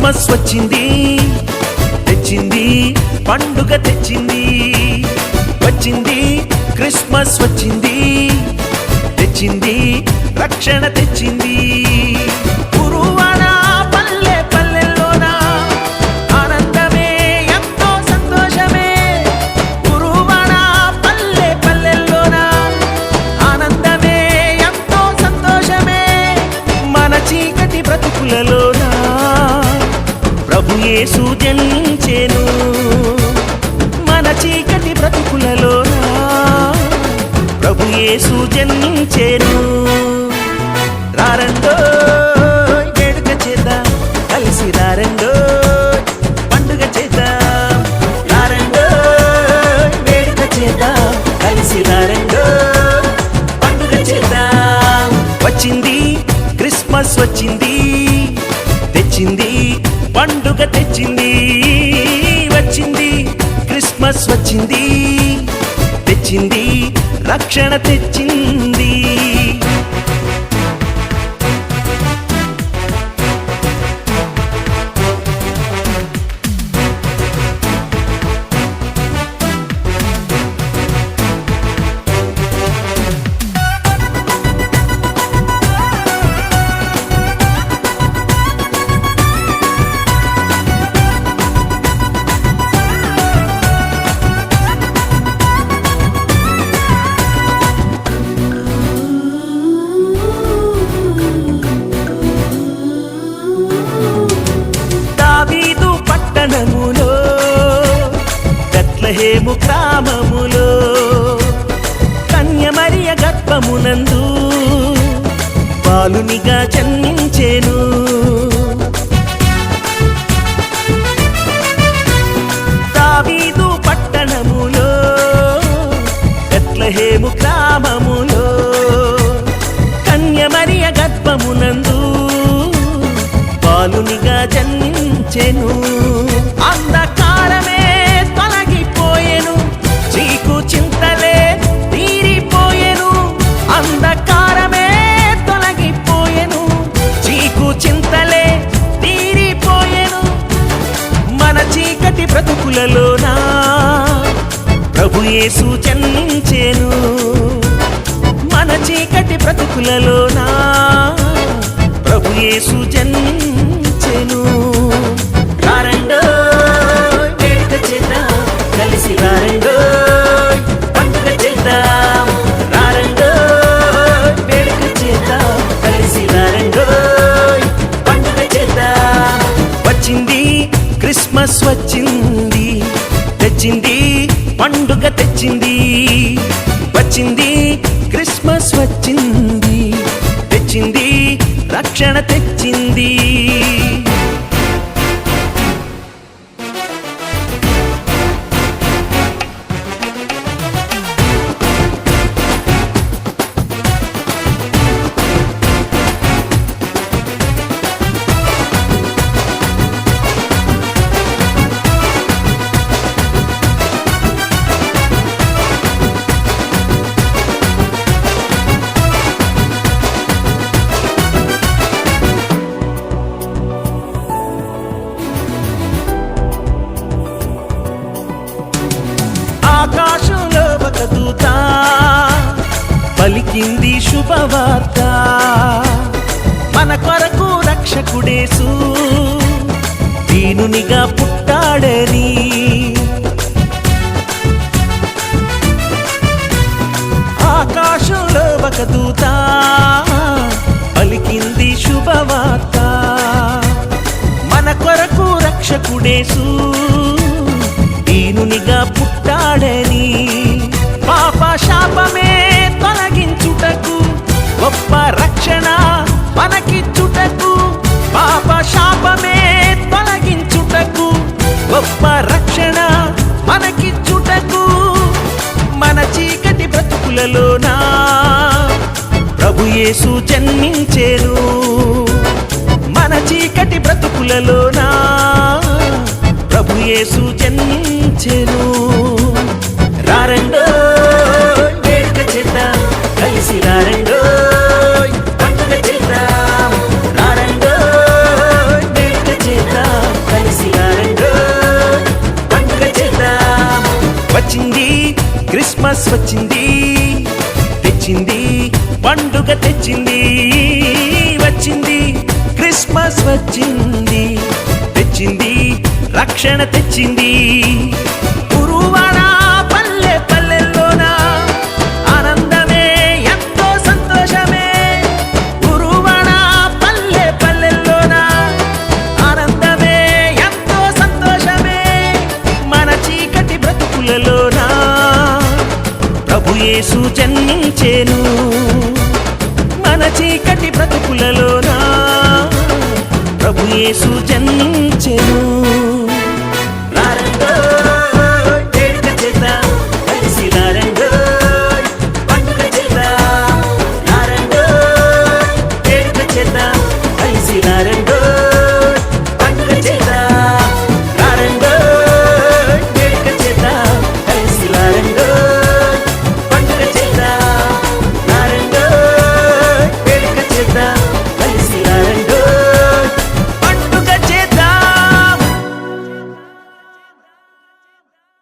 Christmas వచ్చింది తెచ్చింది పండుగ తెచ్చింది వచ్చింది క్రిస్మస్ వచ్చింది తెచ్చింది రక్షణ తెచ్చింది గురువాడ పల్లె పల్లెల్లోన ఆనందమే ఎంతో సంతోషమే గురువాడ పల్లె పల్లెల్లోన ఆనందమే ఎంతో సంతోషమే మన చీకటి బ్రతుకులలోన ప్రభు యేసు జనించెను మన చీకటి బ్రతుకులలోన ప్రభు యేసు జన్మించెను రారండో వేడుక చేద్దాం కలిసి రారండో పండుగ చేద్దాం రారండో వేడుక చేద్దాం కలిసి రారండో పండుగ చేద్దాం వచ్చింది క్రిస్మస్ వచ్చింది తెచ్చింది పండుగ తెచ్చింది వచ్చింది క్రిస్మస్ వచ్చింది తెచ్చింది రక్షణ తెచ్చింది బెత్లెహేము గ్రామములో కన్యమరియ గర్భమునందు బాలునిగా జన్మించెను దావీదు పట్టణములో బెత్లెహేము గ్రామములో కన్యమరియ గర్భమునందు బాలునిగా జన్మించెను అంధకారమే తొలగిపోయెను చీకు చింతలే తీరిపోయెను అంధకారమే తొలగిపోయెను చీకు చింతలే తీరిపోయెను మన చీకటి బ్రతుకులలోన ప్రభు యేసు జన్మించెను మన చీకటి బ్రతుకులలోన ప్రభు యేసు జన్మించెను రారండో వేడుక చేద్దాం కలిసి రారండో పండుగ చేద్దాం రారండో వేడుక చేద్దాం కలిసి రారండో పండుగ చేద్దాం వచ్చింది క్రిస్మస్ వచ్చింది తెచ్చింది పండుగ తెచ్చింది వచ్చింది క్రిస్మస్ వచ్చింది తెచ్చింది రక్షణ తెచ్చింది ఆకాశంలో ఒక దూత పలికింది శుభవార్త మన కొరకు రక్షకుడేసు దీనునిగా పుట్టాడని ఆకాశంలో ఒక దూత పలికింది శుభవార్త మన కొరకు రక్షకుడేసు దీనునిగా పుట్టాడని పాప శాపమే తొలగించుటకు గొప్ప రక్షణ మనకిచ్చుటకు పాప శాపమే తొలగించుటకు గొప్ప రక్షణ మనకిచ్చుటకు మన చీకటి బ్రతుకులలోన ప్రభు యేసు జన్మించెను మన చీకటి బ్రతుకులలోన ప్రభు యేసు జన్మించెను రారండో వేడుక చేద్దాం కలిసి రారండో పండుగ చేద్దాం రారండో వేడుక చేద్దాం క్రిస్మస్ వచ్చింది తెచ్చింది పండుగ తెచ్చింది వచ్చింది క్రిస్మస్ వచ్చింది తెచ్చింది రక్షణ తెచ్చింది గురువాడ పల్లె పల్లెల్లోన ఆనందమే ఎంతో సంతోషమే గురువాడ పల్లె పల్లెల్లోన ఆనందమే ఎంతో సంతోషమే మన చీకటి బ్రతుకులలోన ప్రభు యేసు జన్మించెను మన చీకటి బ్రతుకులలోన ప్రభు యేసు జన్మించెను